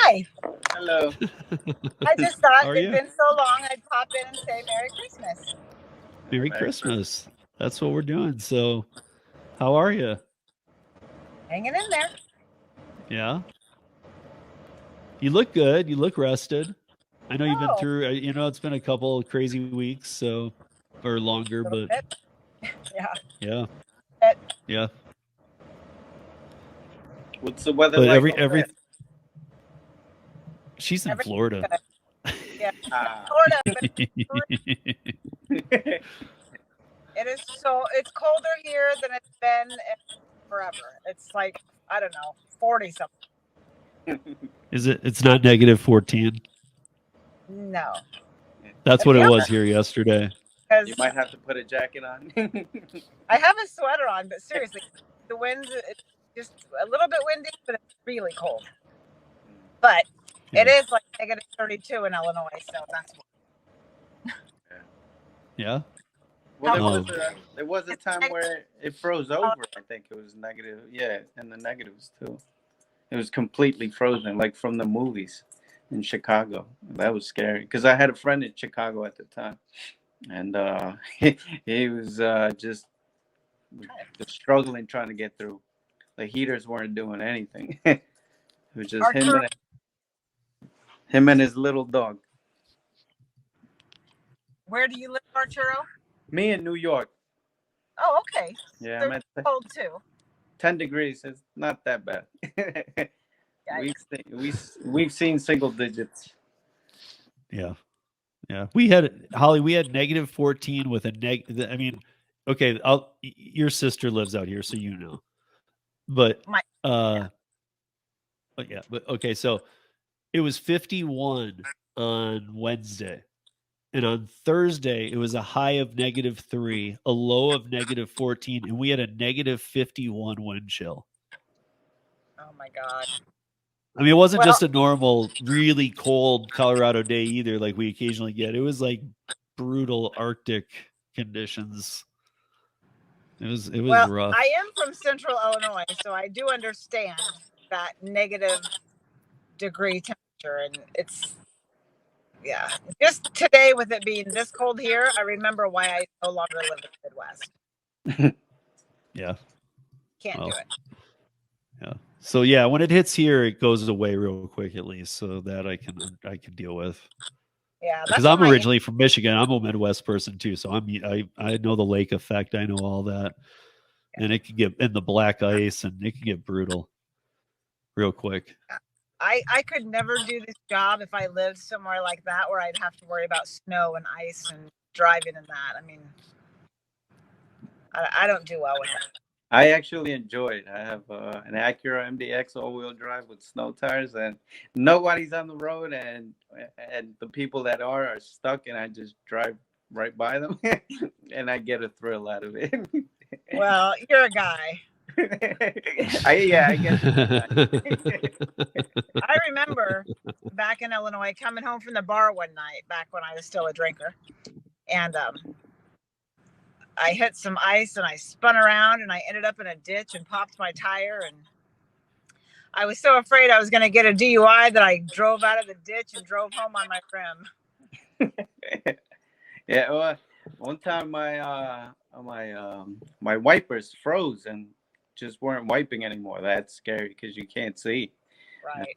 Hi. Hello. I just thought How are it'd you? been so long, I'd pop in and say Merry Christmas. Merry Christmas. That's what we're doing. So, how are you? Hanging in there. Yeah. You look good. You look rested. I know you've been through, it's been a couple of crazy weeks, so, or longer, but yeah. Yeah. What's the weather But like? every she's in Florida. Yeah. Florida. But it's colder here than it's been forever. It's like, I don't know, 40 something. It's not -14? No. That's what it was here yesterday. You might have to put a jacket on. I have a sweater on, but seriously, the winds, it's just a little bit windy, but it's really cold. But it is like -32 in Illinois, so that's what. Yeah. Well, there was a time where it froze over. I think it was negative. Yeah, and the negatives too. It was completely frozen, like from the movies in Chicago. That was scary because I had a friend in Chicago at the time, and he was just struggling trying to get through. The heaters weren't doing anything. It was just him and his little dog. Where do you live, Arturo? Me in New York. Oh, okay. Yeah, I'm at cold too. 10 degrees. It's not that bad. We've seen single digits. Yeah. We had -14 with a I mean, okay, your sister lives out here, so you know. But okay, so it was 51 on Wednesday. And on Thursday, it was a high of -3, a low of -14, and we had a -51 wind chill. Oh my God. I mean, it wasn't just a normal, really cold Colorado day either, like we occasionally get. It was like brutal Arctic conditions. It was rough. I am from Central Illinois, so I do understand that negative degree temperature, and it's just today with it being this cold here, I remember why I no longer live in the Midwest. Yeah. Can't do it. Yeah. So when it hits here, it goes away real quick at least, so that I can deal with. Yeah, because I'm originally from Michigan. I'm a Midwest person too, so I know the lake effect. I know all that, and it can get in the black ice, and it can get brutal real quick. I could never do this job if I lived somewhere like that where I'd have to worry about snow and ice and driving and that. I mean, I don't do well with that. I actually enjoy it. I have an Acura MDX all-wheel drive with snow tires, and nobody's on the road, and the people that are stuck, and I just drive right by them, and I get a thrill out of it. Well, you're a guy. I guess. I remember back in Illinois coming home from the bar one night back when I was still a drinker, and I hit some ice and I spun around and I ended up in a ditch and popped my tire, and I was so afraid I was going to get a DUI that I drove out of the ditch and drove home on my rim. Yeah, well, one time my wipers froze and just weren't wiping anymore. That's scary because you can't see. Right.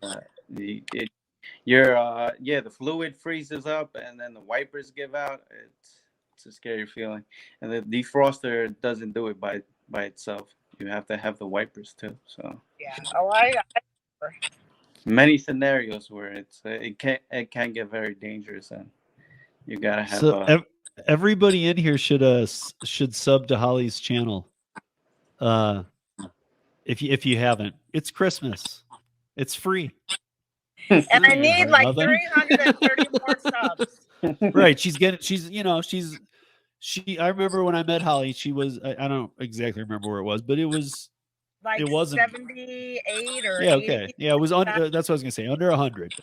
The fluid freezes up and then the wipers give out. It's a scary feeling, and the defroster doesn't do it by itself. You have to have the wipers too. So many scenarios where it can get very dangerous, and you gotta have. So everybody in here should sub to Holly's channel. If you haven't, it's Christmas. It's free. And I need like 330 more subs. Right. I remember when I met Holly, she was, I don't exactly remember where it was, but it was like it wasn't 78 or 80. Okay. Yeah, it was under, that's what I was gonna say, under 100.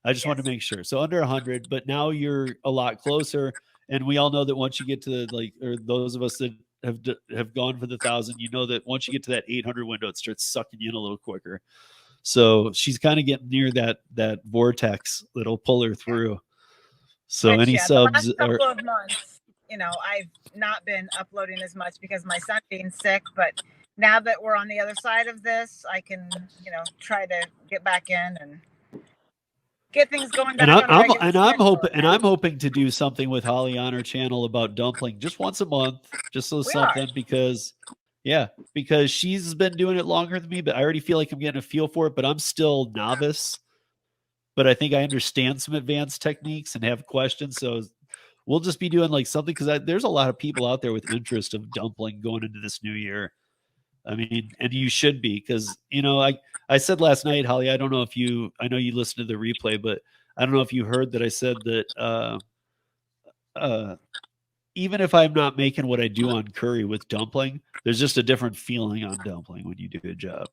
I just wanted to make sure. So under 100, but now you're a lot closer. And we all know that once you get to or those of us that have gone for the 1,000, you know that once you get to that 800 window, it starts sucking you in a little quicker. So she's kind of getting near that vortex that'll pull her through. So Which, any the subs last are couple of months, I've not been uploading as much because my son being sick. But now that we're on the other side of this, I can, try to get back in and get things going back on a regular schedule. I'm hoping to do something with Holly on her channel about dumpling just once a month, just so something because she's been doing it longer than me, but I already feel like I'm getting a feel for it, but I'm still novice. But I think I understand some advanced techniques and have questions. So we'll just be doing like something because there's a lot of people out there with interest of dumpling going into this new year. I mean, and you should be because I said last night, Holly, I know you listened to the replay, but I don't know if you heard that I said that even if I'm not making what I do on curry with dumpling, there's just a different feeling on dumpling when you do a job.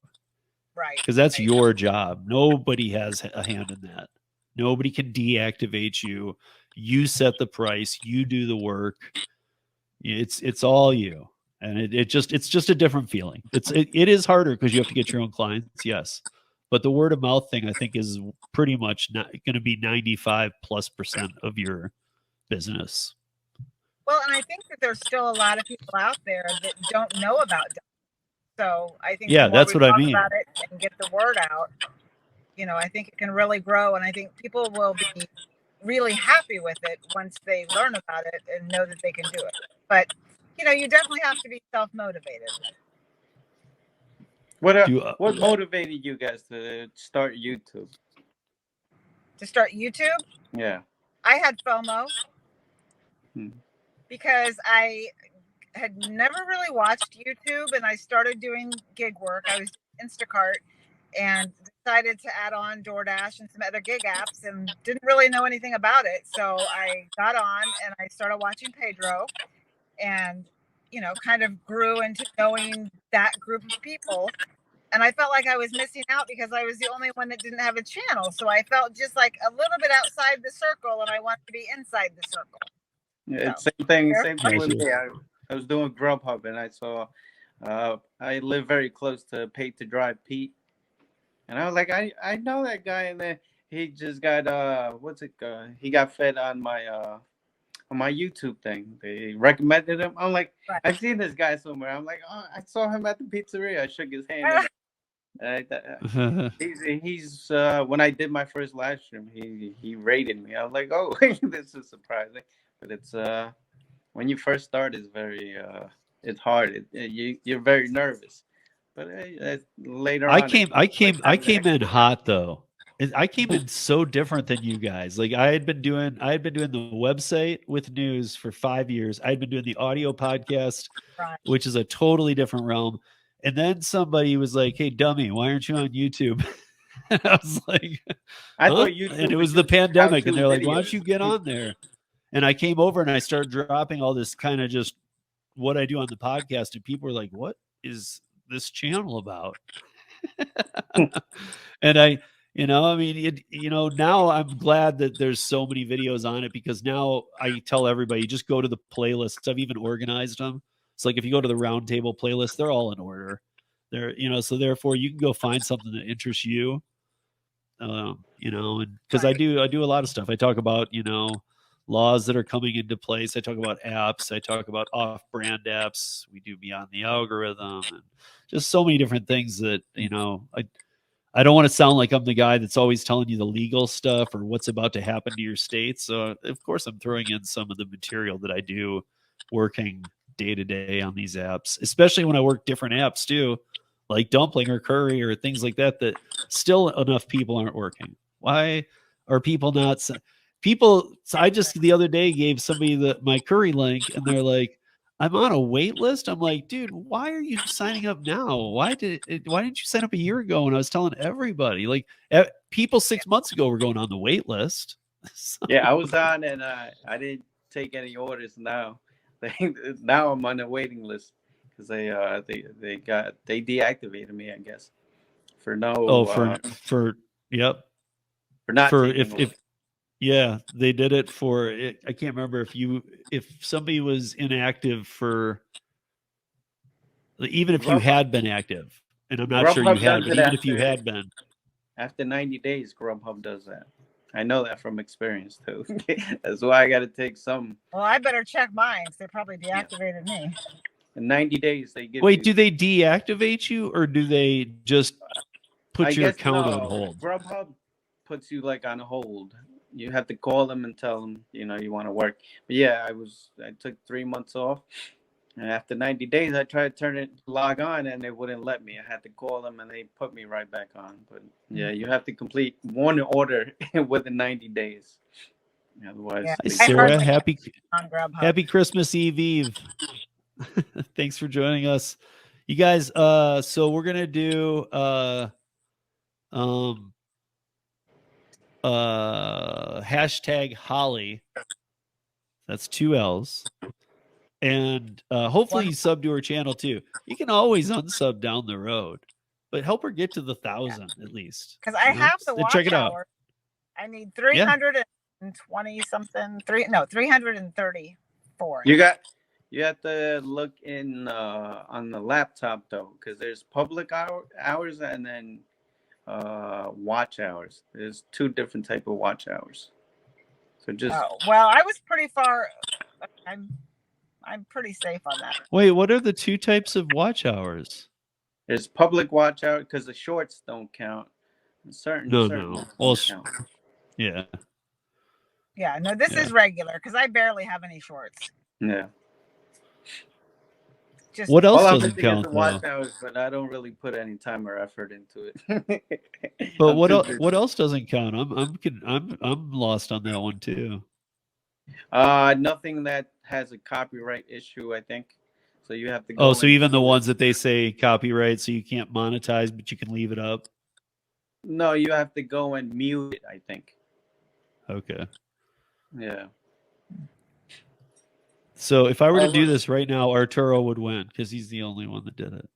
Right. Because that's your job. Nobody has a hand in that. Nobody can deactivate you. You set the price. You do the work. It's all you. And it's just a different feeling. It is harder because you have to get your own clients, yes. But the word of mouth thing, I think, is pretty much not going to be 95+% of your business. Well, and I think that there's still a lot of people out there that don't know about dumpling. So I think that's what I mean. About it and get the word out, I think it can really grow, and I think people will be really happy with it once they learn about it and know that they can do it. But you definitely have to be self-motivated. What motivated you guys to start YouTube? To start YouTube? Yeah. I had FOMO because I had never really watched YouTube, and I started doing gig work. I was doing Instacart and decided to add on DoorDash and some other gig apps and didn't really know anything about it. So I got on and I started watching Pedro and, kind of grew into knowing that group of people. And I felt like I was missing out because I was the only one that didn't have a channel. So I felt just like a little bit outside the circle, and I wanted to be inside the circle. Yeah, it's same thing with me. I was doing Grubhub, and I saw I live very close to Paid to Drive Pete, and I was like, I know that guy, and then he just got he got fed on my YouTube thing. They recommended him. I'm like, right. I've seen this guy somewhere. I'm like, oh, I saw him at the pizzeria. I shook his hand. He's when I did my first live stream, he rated me. I was like, oh, this is surprising. But it's when you first start, it's very it's hard. You're very nervous. But later on, I came in hot though. I came in so different than you guys. Like I had been doing the website with news for 5 years. I had been doing the audio podcast, which is a totally different realm. And then somebody was like, "Hey, dummy, why aren't you on YouTube?" And I was like, I thought YouTube, and it was the pandemic, and they're like, "Why don't you get on there?" And I came over and I started dropping all this kind of just what I do on the podcast, and people were like, "What is this channel about?" And I mean, now I'm glad that there's so many videos on it because now I tell everybody, just go to the playlists. I've even organized them. It's like if you go to the roundtable playlist, they're all in order. They're, so therefore you can go find something that interests you. And because I do a lot of stuff. I talk about, laws that are coming into place. I talk about apps. I talk about off-brand apps. We do Beyond the Algorithm and just so many different things that, I don't want to sound like I'm the guy that's always telling you the legal stuff or what's about to happen to your state. So of course I'm throwing in some of the material that I do working day to day on these apps, especially when I work different apps too, like dumpling or curry or things like that, that still enough people aren't working. Why are people not? So I just the other day gave somebody my curry link and they're like, I'm on a wait list. I'm like, dude, why are you signing up now? Why didn't you sign up a year ago? And I was telling everybody, like people 6 months ago were going on the wait list. So. Yeah, I was on and I didn't take any orders now. Now I'm on the waiting list because they deactivated me, I guess, for no. For not for if yeah, they did it for it. I can't remember if somebody was inactive for even if you had been active, and I'm not sure you had, but even if you had been, After 90 days, Grubhub does that. I know that from experience too. That's why I got to take some. Well, I better check mine. 'Cause they probably deactivated me. In 90 days, they give Wait, you. do they deactivate you or do they just put I your guess account on no. hold? Grubhub puts you like on hold. You have to call them and tell them, you want to work. But yeah, I took 3 months off. And after 90 days, I tried to log on, and they wouldn't let me. I had to call them, and they put me right back on. But yeah, you have to complete one order within 90 days. Otherwise, Yeah, Hi, they I Sarah. hardly Happy on Grubhub. Happy Christmas Eve. Thanks for joining us. You guys, so we're gonna do hashtag Holly. That's 2 L's. And hopefully you sub to her channel too. You can always unsub down the road, but help her get to the 1,000 at least. Because I have the watch check it out. hour. I need 320 something. 334. You have to look in on the laptop though, because there's public hours and then watch hours. There's 2 different type of watch hours. So just well, I was pretty far. I'm pretty safe on that. Wait, what are the 2 types of watch hours? there's public watch hour because the shorts don't count. Certain No. ones Well, don't count. yeah. Yeah, no, this is regular because I barely have any shorts. Yeah. Just What else All I'm doesn't missing is count the though? watch hours, but I don't really put any time or effort into it. But I'm what too else? busy. What else doesn't count? I'm lost on that one too. Nothing that has a copyright issue, I think. So you have to go. Oh, so even the ones that they say copyright, so you can't monetize, but you can leave it up. No, you have to go and mute it, I think. Okay. Yeah. So if I were to do this right now, Arturo would win because he's the only one that did it.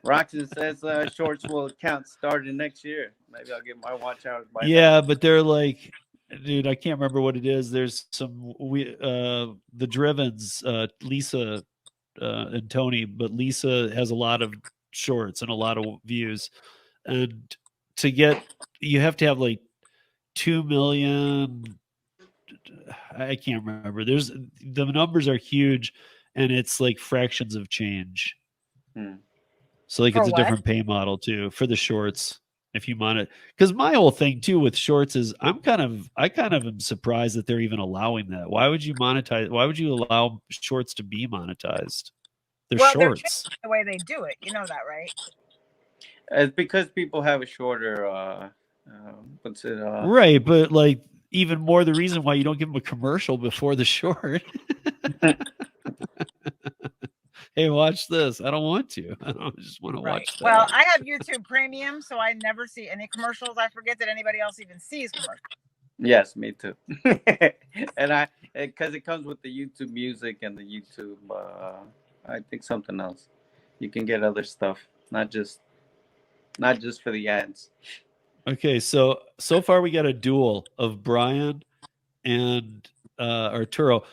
Roxanne says shorts will count starting next year. Maybe I'll get my watch hours by Yeah, but they're like, dude, I can't remember what it is. There's some the Drivens, Lisa and Tony, but Lisa has a lot of shorts and a lot of views, and to get you have to have like 2 million. I can't remember. There's the numbers are huge, and it's like fractions of change. So like For it's a what? different pay model too for the shorts. If you want it, because my whole thing too with shorts is I kind of am surprised that they're even allowing that. Why would you monetize? Why would you allow shorts to be monetized? They're They're shorts. changing the way they do it. You know that, right? It's because people have a shorter Right, but like even more the reason why you don't give them a commercial before the short. Hey, watch this. I don't want to. I just want to watch that. Well, I have YouTube Premium, so I never see any commercials. I forget that anybody else even sees commercials. Yes, me too. And because it comes with the YouTube Music and the YouTube, I think something else. You can get other stuff, not just for the ads. Okay, so far we got a duel of Brian and Arturo.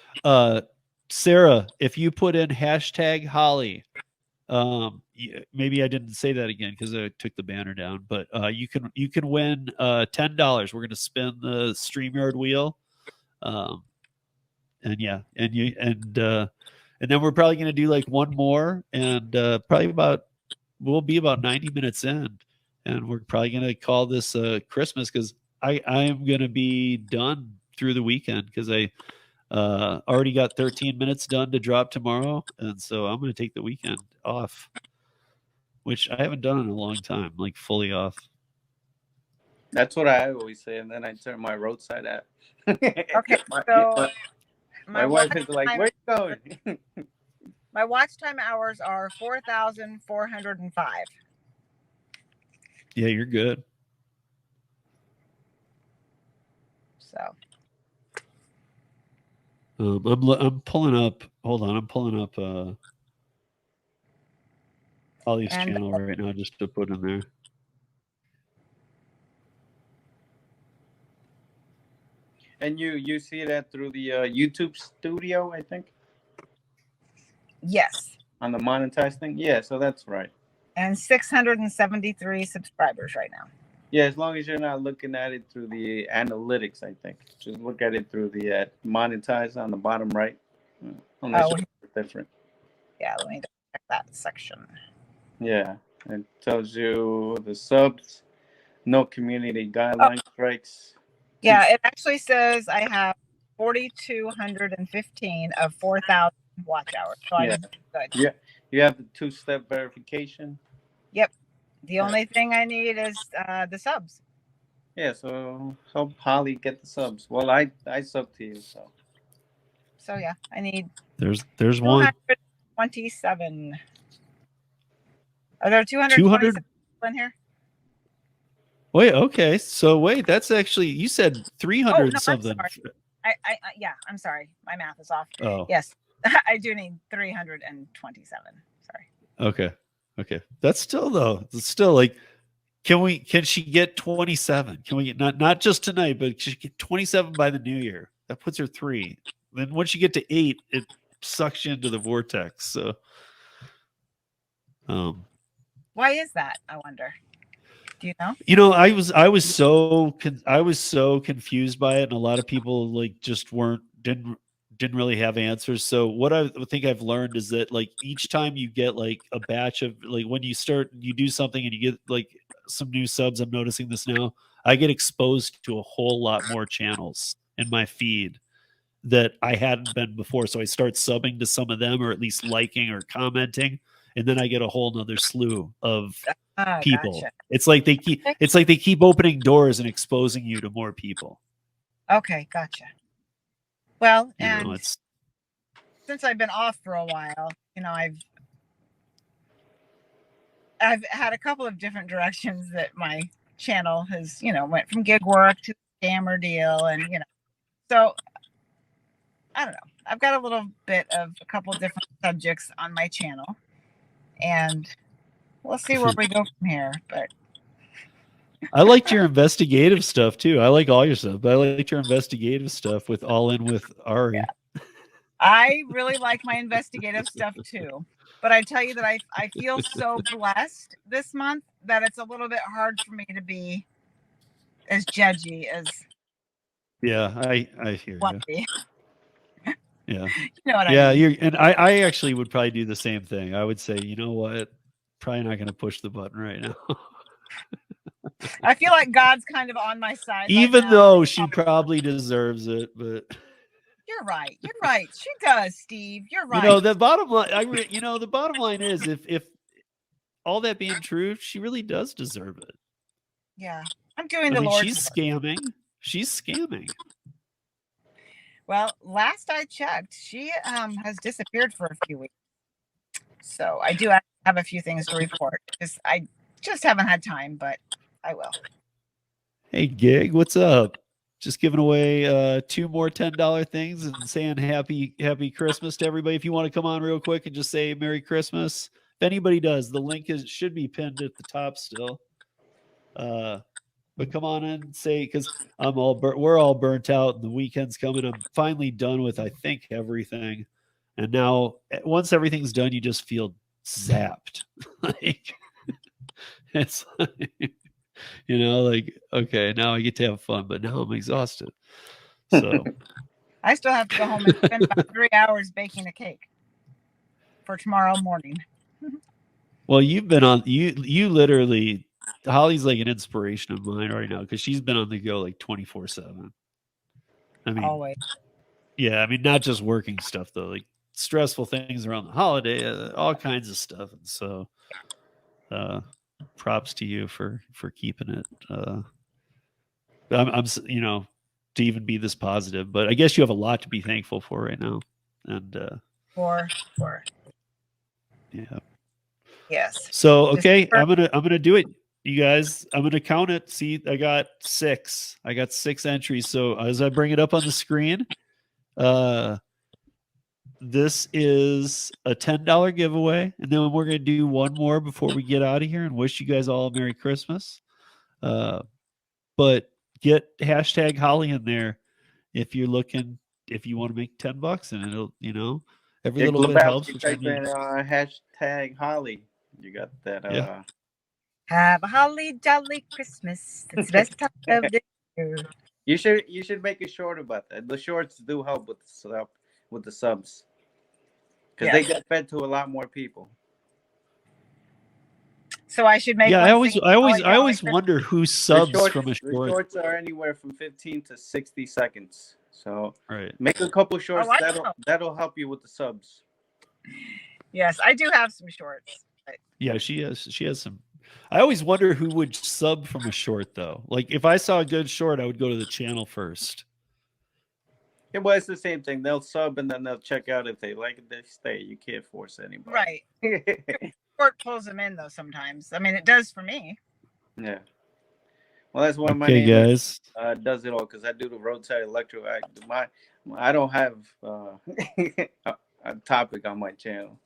Sarah, if you put in hashtag Holly, maybe I didn't say that again because I took the banner down, but you can win $10. We're gonna spin the StreamYard wheel, and then we're probably gonna do like one more, and we'll be about 90 minutes in, and we're probably gonna call this Christmas because I am gonna be done through the weekend because I already got 13 minutes done to drop tomorrow, and so I'm going to take the weekend off, which I haven't done in a long time, like fully off. That's what I always say, and then I turn my roadside app. Okay, so my wife is like, "Where you going?" My watch time hours are 4,405. Yeah, you're good. So I'm pulling up. Hold on, I'm pulling up Holly's channel right now just to put in there. And you see that through the YouTube Studio, I think. Yes. On the monetized thing, yeah. So that's right. and 673 subscribers right now. Yeah, as long as you're not looking at it through the analytics, I think. Just look at it through the monetize on the bottom right. Unless it's different. Yeah, let me check that section. Yeah, it tells you the subs, no community guideline strikes. Yeah, it actually says I have 4,215 of 4,000 watch hours. So I'm good. Yeah, you have the 2-step verification. Yep. The only thing I need is the subs. Yeah, so help Holly get the subs. Well, I sub to you, so. So yeah, I need. There's one. 227. Are there 227 in here? Wait, okay. So wait, that's actually, you said 300 something. I'm sorry. Yeah, I'm sorry. My math is off. Oh. Yes. I do need 327. Sorry. Okay. That's still though. It's still like, can she get 27? Can we get not just tonight, but she get 27 by the new year? That puts her 3. Then once you get to 8, it sucks you into the vortex. So why is that, I wonder? Do you know? You know, I was so confused by it, and a lot of people like just didn't really have answers. So what I think I've learned is that like each time you get like a batch of like when you do something and you get like some new subs, I'm noticing this now, I get exposed to a whole lot more channels in my feed that I hadn't been before. So I start subbing to some of them, or at least liking or commenting, and then I get a whole nother slew of people. Gotcha. It's like they keep opening doors and exposing you to more people. Okay, gotcha. Well, and since I've been off for a while, I've had a couple of different directions that my channel has, went from gig work to scammer deal, and so I don't know. I've got a little bit of a couple of different subjects on my channel, and we'll see where we go from here. But I liked your investigative stuff too. I like all your stuff, but I liked your investigative stuff with All In with Ari. Yeah. I really like my investigative stuff too. But I tell you that I feel so blessed this month that it's a little bit hard for me to be as judgy as. Yeah, I hear you. Yeah. You know what I mean? And I actually would probably do the same thing. I would say, you know what? Probably not going to push the button right now. I feel like God's kind of on my side. Even though she probably deserves it, but you're right. You're right. She does, Steve. You're right. The bottom line, the bottom line is if all that being true, she really does deserve it. Yeah. I'm doing the Lord's She's scamming. She's scamming. Well, last I checked, she has disappeared for a few weeks. So I do have a few things to report. I just haven't had time, but I will. Hey, Gig, what's up? Just giving away 2 more $10 things and saying happy Christmas to everybody. If you want to come on real quick and just say Merry Christmas, if anybody does, the link should be pinned at the top still. But come on in and say, because we're all burnt out and the weekend's coming. I'm finally done with, I think, everything. And now once everything's done, you just feel zapped. Like it's like, okay, now I get to have fun, but now I'm exhausted. So I still have to go home and spend about 3 hours baking a cake for tomorrow morning. Well, you've been on, you literally, Holly's like an inspiration of mine right now because she's been on the go like 24/7. I mean, always. Yeah, I mean, not just working stuff though, like stressful things around the holiday, all kinds of stuff. And so, props to you for keeping it. I'm to even be this positive, but I guess you have a lot to be thankful for right now. And for yeah. Yes. So okay, I'm gonna do it, you guys. I'm gonna count it. See, I got 6. I got 6 entries. So as I bring it up on the screen, this is a $10 giveaway, and then we're gonna do one more before we get out of here and wish you guys all a Merry Christmas. But get hashtag Holly in there if you want to make $10, and it'll every little bit helps. Type in hashtag Holly. You got that. Yeah. Have a holly jolly Christmas. It's the best time of the year. You should make a short about that. The shorts do help with the subs because they Yes. get fed to a lot more people. So I should make Yeah, one. I always Christmas. wonder who subs from a The short. shorts are anywhere from 15 to 60 seconds. So Right. make a couple shorts. I know. That'll help you with the subs. Yes, I do have some shorts. Yeah, she has some. I always wonder who would sub from a short though. Like if I saw a good short, I would go to the channel first. Yeah, well, it's the same thing. They'll sub and then they'll check out if they like it. They stay. You can't force anybody. Right. Short pulls them in though sometimes. I mean, it does for me. Yeah. Well, that's why my Okay, name guys. does it all because I do the roadside electro. I don't have a topic on my channel.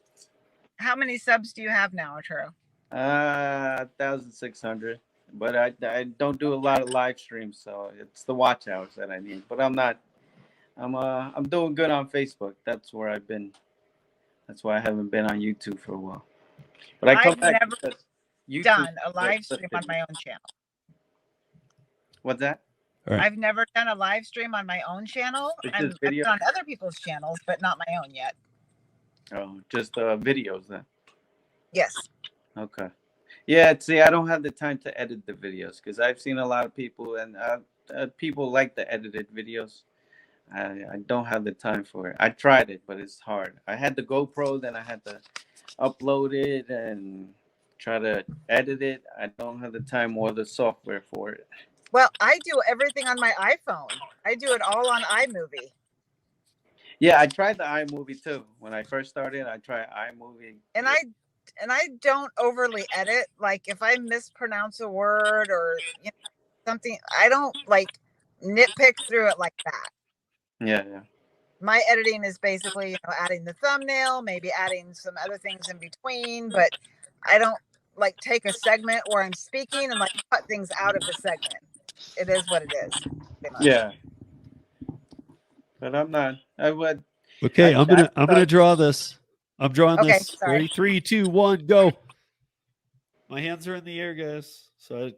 How many subs do you have now, Arturo? 1,600. But I don't do a lot of live streams, so it's the watch hours that I need. But I'm not. I'm doing good on Facebook. That's where I've been. That's why I haven't been on YouTube for a while. But I come I've back never because YouTube done a live stream on my own channel. What's that? Right. I've never done a live stream on my own channel. It's I've just video? been on other people's channels, but not my own yet. Oh, just videos then. Yes. Okay. Yeah, see, I don't have the time to edit the videos because I've seen a lot of people and people like the edited videos. I don't have the time for it. I tried it, but it's hard. I had the GoPro, then I had to upload it and try to edit it. I don't have the time or the software for it. Well, I do everything on my iPhone. I do it all on iMovie. Yeah, I tried the iMovie too. When I first started, I tried iMovie. And I don't overly edit. Like if I mispronounce a word or something, I don't like nitpick through it like that. Yeah. My editing is basically, adding the thumbnail, maybe adding some other things in between, but I don't like take a segment where I'm speaking and like cut things out of the segment. It is what it is. Yeah. But I'm not. I would. Okay, I'm gonna draw this. I'm drawing this. Sorry. Ready? 3, 2, 1, go. My hands are in the air, guys. So I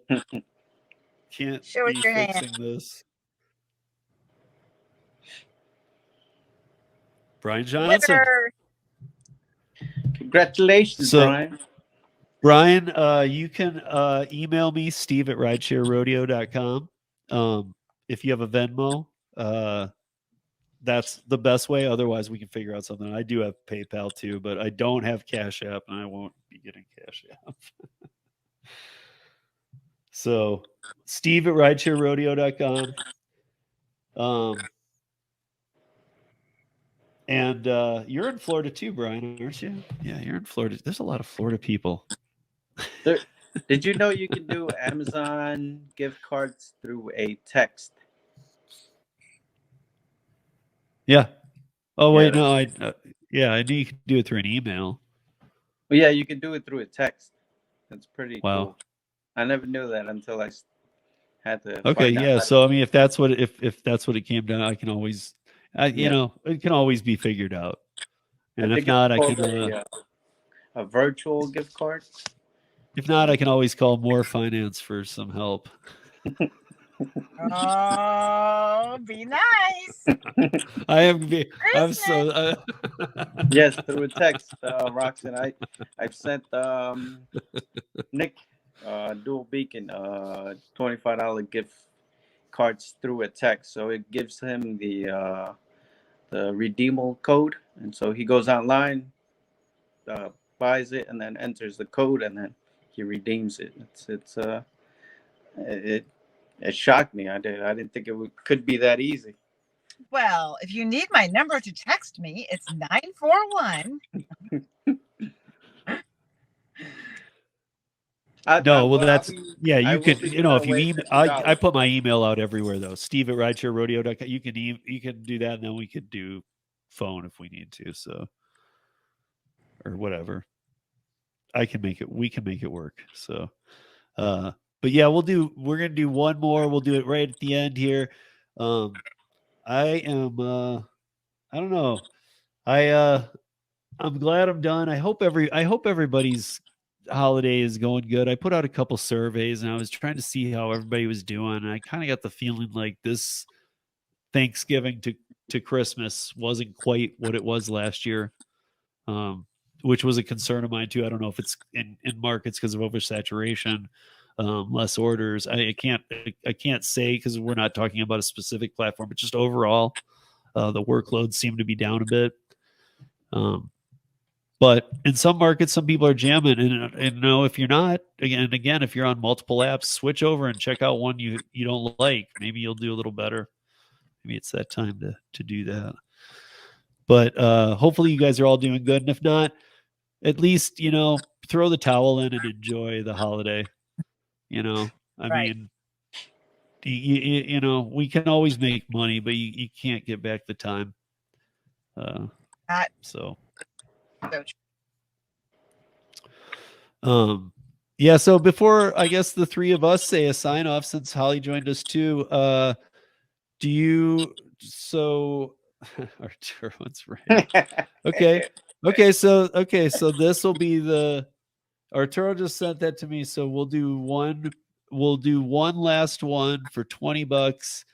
can't Show us be your fixing hand. this. Brian Johnson. Winner. Congratulations, Brian. Brian, you can email me, steve@ridesharerodeo.com. If you have a Venmo, that's the best way. Otherwise, we can figure out something. I do have PayPal too, but I don't have Cash App, and I won't be getting Cash App. So, steve@ridesharerodeo.com. And you're in Florida too, Brian, aren't you? Yeah, you're in Florida. There's a lot of Florida people. Did you know you can do Amazon gift cards through a text? Yeah. Oh wait, no, I knew you could do it through an email. Well, yeah, you can do it through a text. That's pretty Wow. cool. I never knew that until I had to. Okay, yeah. So I mean, if that's what it came down, I can always, it can always be figured out. And if not, I can a virtual gift card. If not, I can always call More Finance for some help. Oh, be nice. I'm so. Yes, through a text, Roxanne. I've sent Nick Dual Beacon $25 gift cards through a text, so it gives him the redeemable code, and so he goes online, buys it, and then enters the code, and then he redeems it. It shocked me. I didn't think it could be that easy. Well, if you need my number to text me, it's 941. No, well, that's you could, if you email, I put my email out everywhere though. Steve@ridesharerodeo.com. You can do that, and then we could do phone if we need to. So, or whatever. We can make it work. So, but yeah, we're gonna do one more. We'll do it right at the end here. I don't know. I'm glad I'm done. I hope everybody's holiday is going good. I put out a couple surveys and I was trying to see how everybody was doing. And I kind of got the feeling like this Thanksgiving to Christmas wasn't quite what it was last year, which was a concern of mine too. I don't know if it's in markets because of oversaturation, less orders. I can't say because we're not talking about a specific platform, but just overall, the workload seemed to be down a bit. But in some markets, some people are jamming, and no, if you're not, again, if you're on multiple apps, switch over and check out one you don't like. Maybe you'll do a little better. Maybe it's that time to do that. But hopefully you guys are all doing good, and if not, at least throw the towel in and enjoy the holiday. I mean, we can always make money, but you can't get back the time. So yeah, so before I guess the three of us say a sign off, since Holly joined us too, Arturo's right. Okay, so this will be Arturo just sent that to me, so we'll do one last one for $20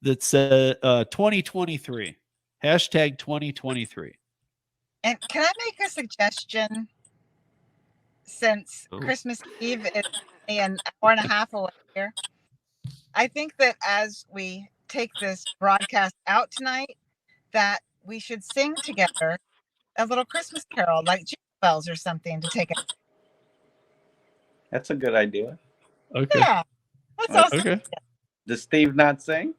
that says 2023 hashtag 2023. And can I make a suggestion? Since Christmas Eve is an hour and a half away here, I think that as we take this broadcast out tonight, that we should sing together a little Christmas carol, like Jingle Bells or something, to take it. That's a good idea. Okay. Yeah, that's awesome. Okay. Does Steve not sing?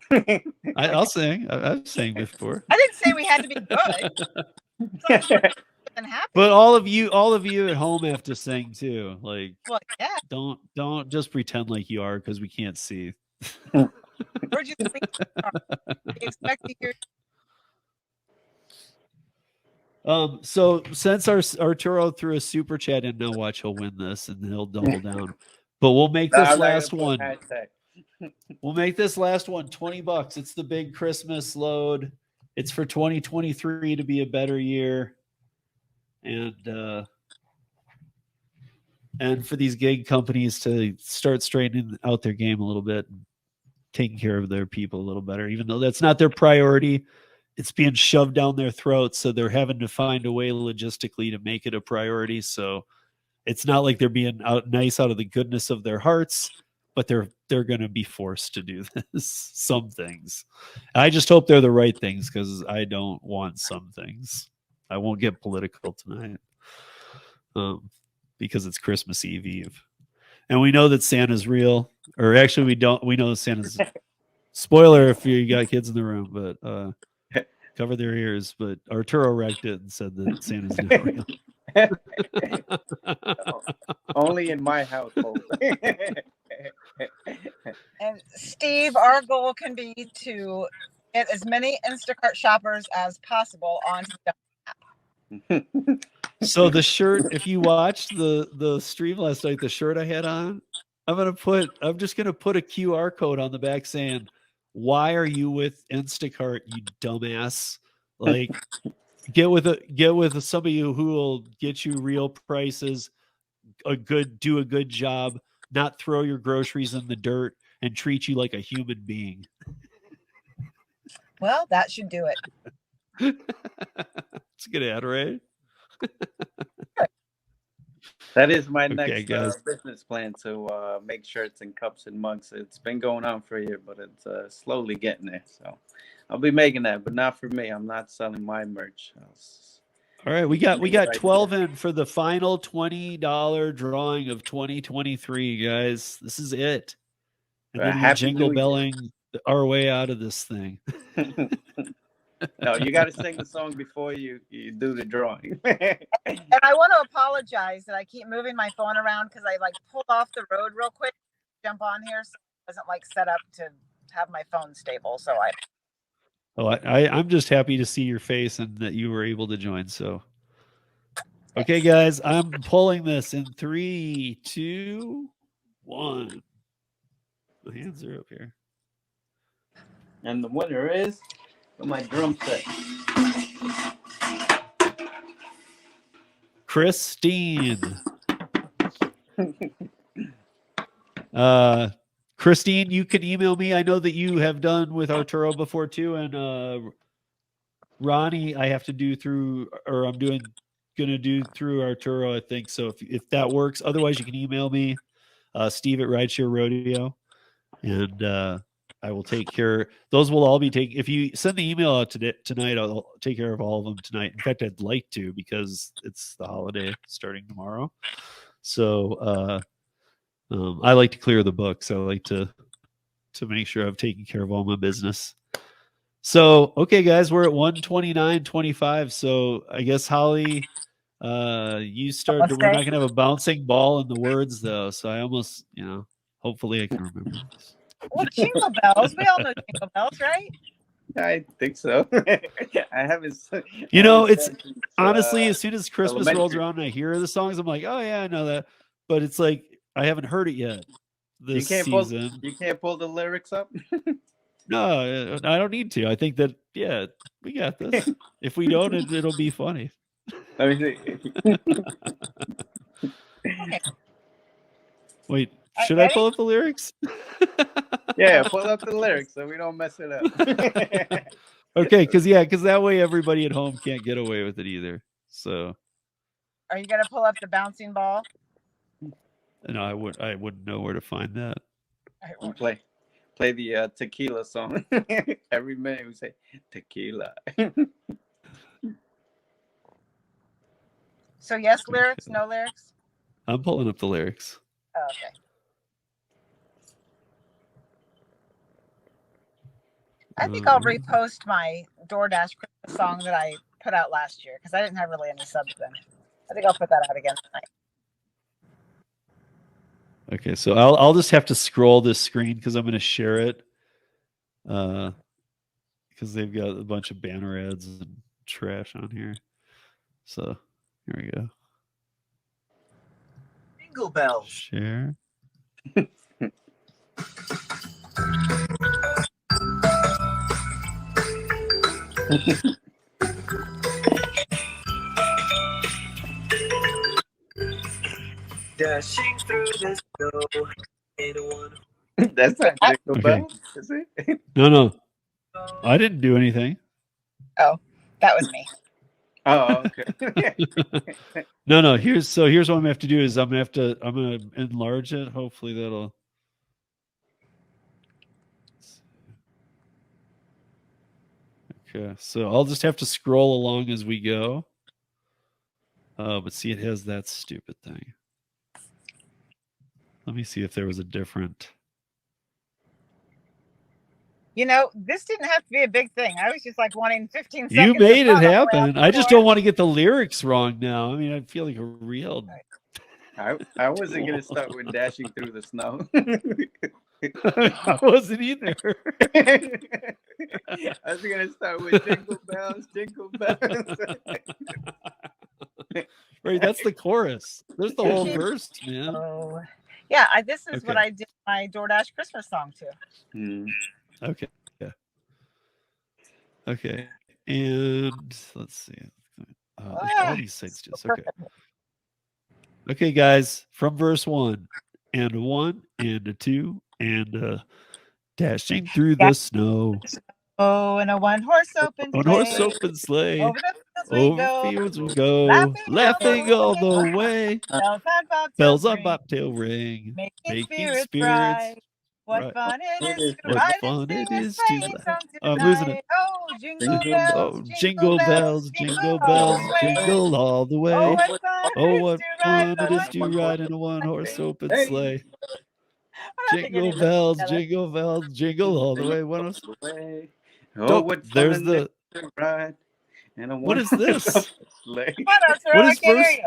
I'll sing. I've sang before. I didn't say we had to be good. But all of you at home have to sing too. Like, well, yeah. Don't just pretend like you are, because we can't see. Where'd you think you expect to hear? So since Arturo threw a super chat in, now watch, he'll win this and he'll double down. But we'll make this last one. We'll make this last one $20. It's the big Christmas load. It's for 2023 to be a better year. And for these gig companies to start straightening out their game a little bit and taking care of their people a little better, even though that's not their priority. It's being shoved down their throats, so they're having to find a way logistically to make it a priority. So it's not like they're being nice out of the goodness of their hearts, but they're going to be forced to do this. Some things. I just hope they're the right things, because I don't want some things. I won't get political tonight, because it's Christmas Eve. And we know that Santa's real. Or actually, we don't. We know that Santa's... Spoiler if you got kids in the room, but cover their ears. But Arturo wrecked it and said that Santa's not real. Only in my household. And Steve, our goal can be to get as many Instacart shoppers as possible onto the app. So the shirt, if you watched the stream last night, the shirt I had on, I'm just gonna put a QR code on the back saying, "Why are you with Instacart, you dumbass?" Like, get with somebody who will get you real prices, do a good job, not throw your groceries in the dirt, and treat you like a human being. Well, that should do it. It's a good ad, right? That is my next business plan, to make shirts and cups and mugs. It's been going on for a year, but it's slowly getting there. So I'll be making that, but not for me. I'm not selling my merch. All right, we got 12 in for the final $20 drawing of 2023, guys. This is it. And then we're jingle belling our way out of this thing. No, you got to sing the song before you do the drawing. And I want to apologize that I keep moving my phone around, because I pulled off the road real quick, jump on here, so it wasn't set up to have my phone stable. So I'm just happy to see your face and that you were able to join. So, okay, guys, I'm pulling this in 3, 2, 1. My hands are up here. And the winner is my drum set. Christine. Christine, you can email me. I know that you have done with Arturo before too, and Ronnie, I have to do through, or I'm gonna do through Arturo, I think. So if that works, otherwise you can email me, Steve at Rideshare Rodeo, and I will take care. Those will all be taken. If you send the email out tonight, I'll take care of all of them tonight. In fact, I'd like to because it's the holiday starting tomorrow. So I like to clear the books. I like to make sure I've taken care of all my business. So, okay, guys, we're at 129.25. So I guess Holly, you start. We're not gonna have a bouncing ball in the words though. So I almost, hopefully I can remember this. Well, jingle bells. We all know jingle bells, right? I think so. I haven't. It's honestly, as soon as Christmas rolls elementary. around and I hear the songs, I'm like, oh yeah, I know that. But it's like I haven't heard it yet this season. You can't pull the lyrics up. No, I don't need to. I think that we got this. If we don't, it'll be funny. Let me see. Wait, should I pull up the lyrics? Yeah, pull up the lyrics so we don't mess it up. Okay, because that way everybody at home can't get away with it either. So, are you gonna pull up the bouncing ball? No, I wouldn't know where to find that. Play the tequila song. Every minute we say tequila. So yes, lyrics, no lyrics? I'm pulling up the lyrics. Oh, okay. I think I'll repost my DoorDash Christmas song that I put out last year because I didn't have really any subs then. I think I'll put that out again tonight. Okay, so I'll just have to scroll this screen because I'm going to share it, because they've got a bunch of banner ads and trash on here. So here we go. Jingle bells. Share. Dashing through the snow in a one. That's not jingle bells, is it? No, I didn't do anything. Oh, that was me. Oh, okay. No. Here's what I'm gonna have to do is I'm gonna enlarge it. Hopefully that'll. Okay, so I'll just have to scroll along as we go. But see, it has that stupid thing. Let me see if there was a different. This didn't have to be a big thing. I was just like wanting 15 seconds. You made it happen. I just don't want to get the lyrics wrong now. I mean, I feel like a real. I wasn't gonna start with dashing through the snow. I wasn't either. I was gonna start with jingle bells, jingle bells. Right, that's the chorus. There's the whole verse, man. Oh, yeah. This is what I did my DoorDash Christmas song to. Okay. Yeah. Okay. And let's see. All these sites just okay. Okay, guys, from verse 1 and a 1 and a 2 and dashing through the snow. Oh, in a one-horse open sleigh. Over fields we go, laughing all the way. Bells on bobtail ring, making spirits. What fun it is to What ride fun and it sing a is sleigh to song I'm losing tonight. it. Oh, jingle bells, Jingle bells, jingle bells, jingle all the way. Oh, what fun it is to ride in a one-horse open sleigh. Jingle bells, jingle all the way. Oh, what fun there's it the is to ride in a what is this? sleigh. What is verse?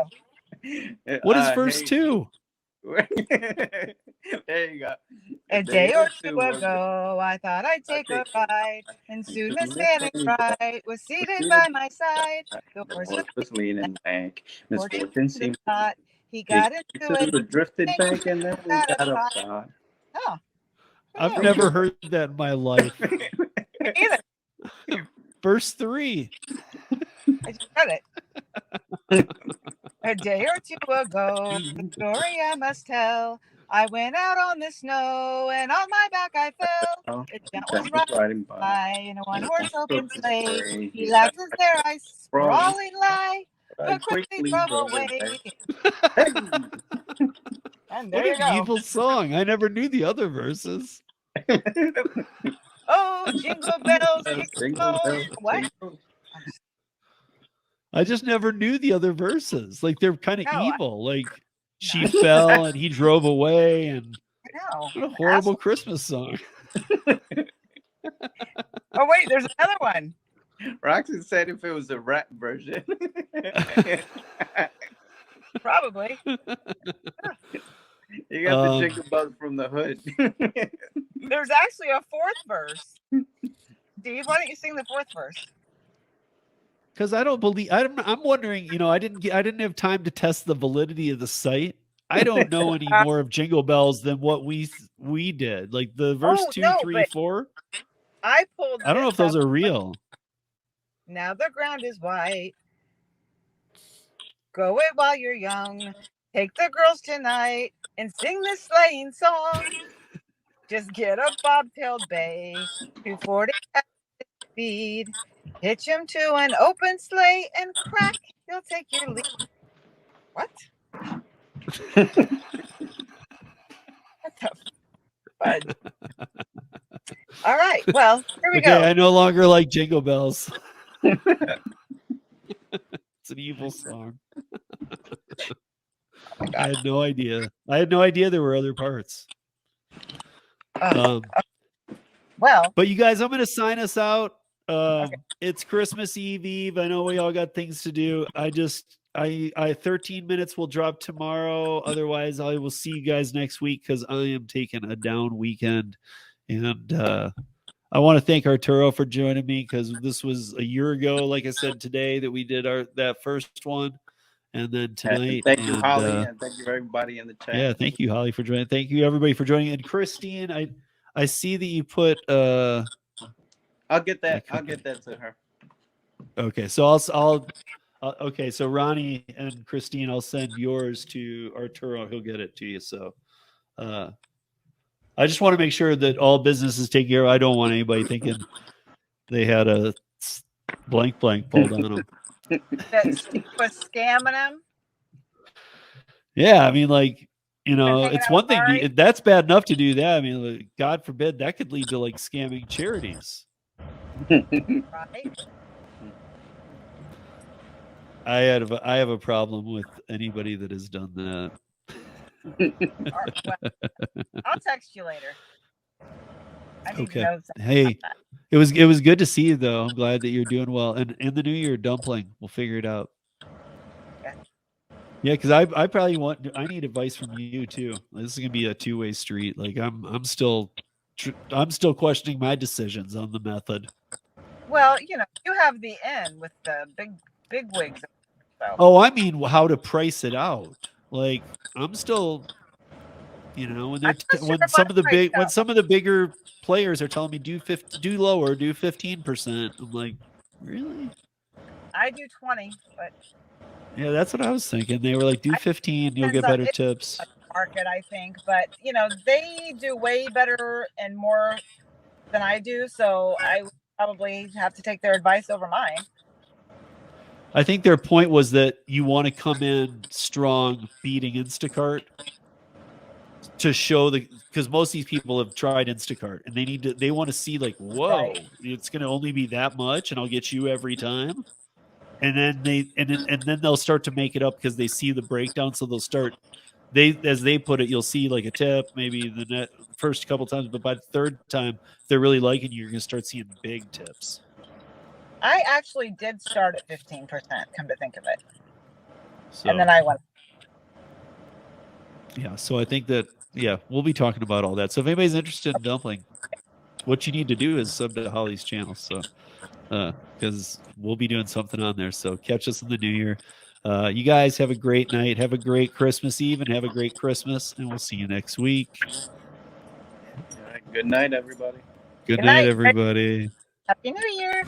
What is verse 2? There you go. A day or two ago, I thought I'd take a ride, and soon Miss Fanny Bright was seated by my side. The horse was leaning back. Miss Fortune seemed hot. He got into it. The drifted bank, and then we got up shot. Oh, I've never heard that in my life. Either. Verse 3. I just read it. A day or two ago, the story I must tell. I went out on the snow and on my back I fell. Oh, The gent that was was riding by. by in a one-horse open sleigh. He He laughed as there I sprawling, sprawling lie, I but quickly drove away. Hey! And there What you an go. evil song. I never knew the other verses. Oh, jingle bells, Jingle bells, what? jingle. I just never knew the other verses. Like they're kind of No, evil. Like she fell and he drove away, and No. what a horrible Christmas song. Oh wait, there's another one. Roxy said if it was a rap version. Probably. You got the jingle bells from the hood. There's actually a fourth verse. Steve, why don't you sing the fourth verse? Because I don't believe I'm wondering. You know, I didn't have time to test the validity of the site. I don't know any more of Jingle Bells than what we did. Like the verse 2, 3, 4. I pulled. I don't know if those are real. Now the ground is white. Go it while you're young. Take the girls tonight and sing this sleighing song. Just get a bobtailed bay, 240 at speed. Hitch him to an open sleigh and crack, he'll take your lead. What? What the fudge? All right, well, here we Okay, go. I no longer like Jingle Bells. It's an evil song. I had no idea. I had no idea there were other parts. Well, but you guys, I'm going to sign us out. It's Christmas Eve. I know we all got things to do. I 13 minutes will drop tomorrow. Otherwise, I will see you guys next week because I am taking a down weekend. And I want to thank Arturo for joining me because this was a year ago, like I said today, that we did that first one. And then tonight. Thank you, Holly, and thank you everybody in the chat. Yeah, thank you, Holly, for joining. Thank you, everybody, for joining. And Christine, I see that you put. I'll get that. I'll get that to her. Okay, so okay, so Ronnie and Christine, I'll send yours to Arturo. He'll get it to you. So, I just want to make sure that all business is taken care of. I don't want anybody thinking they had a blank pulled on them. that Steve was scamming him. Yeah, I mean, like, you know, hanging it's out one with thing. Mari? That's bad enough to do that. I mean, like, God forbid that could lead to like scamming charities. Right? I have a problem with anybody that has done that. Well, I'll text you later. I need to Okay. know something Hey, about that. it was good to see you though. I'm glad that you're doing well. And in the new year, dumpling. We'll figure it out. Yeah, because I need advice from you too. This is gonna be a two-way street. Like I'm still questioning my decisions on the method. Well, you know, you have the N with the big wigs. So. Oh, I mean how to price it out. Like I'm still, you know, when some of the bigger players are telling me do lower, do 15%. I'm like, really? I do 20, but yeah, that's what I was thinking. They were like, do 15, you'll get better tips. Market, I think, but you know, they do way better and more than I do, so I would probably have to take their advice over mine. I think their point was that you want to come in strong, beating Instacart to show because most of these people have tried Instacart and they want to see like, whoa, right. It's going to only be that much and I'll get you every time. And then they'll start to make it up because they see the breakdown. So they'll start, as they put it, you'll see like a tip, maybe the first couple times, but by the third time, if they're really liking you, you're going to start seeing big tips. I actually did start at 15%, come to think of it. So, and then I went. Yeah, so I think that, we'll be talking about all that. So if anybody's interested in dumpling, what you need to do is sub to Holly's channel. So, because we'll be doing something on there. So catch us in the new year. You guys have a great night. Have a great Christmas Eve and have a great Christmas. And we'll see you next week. All right, good night, everybody. Good night, everybody. Happy New Year.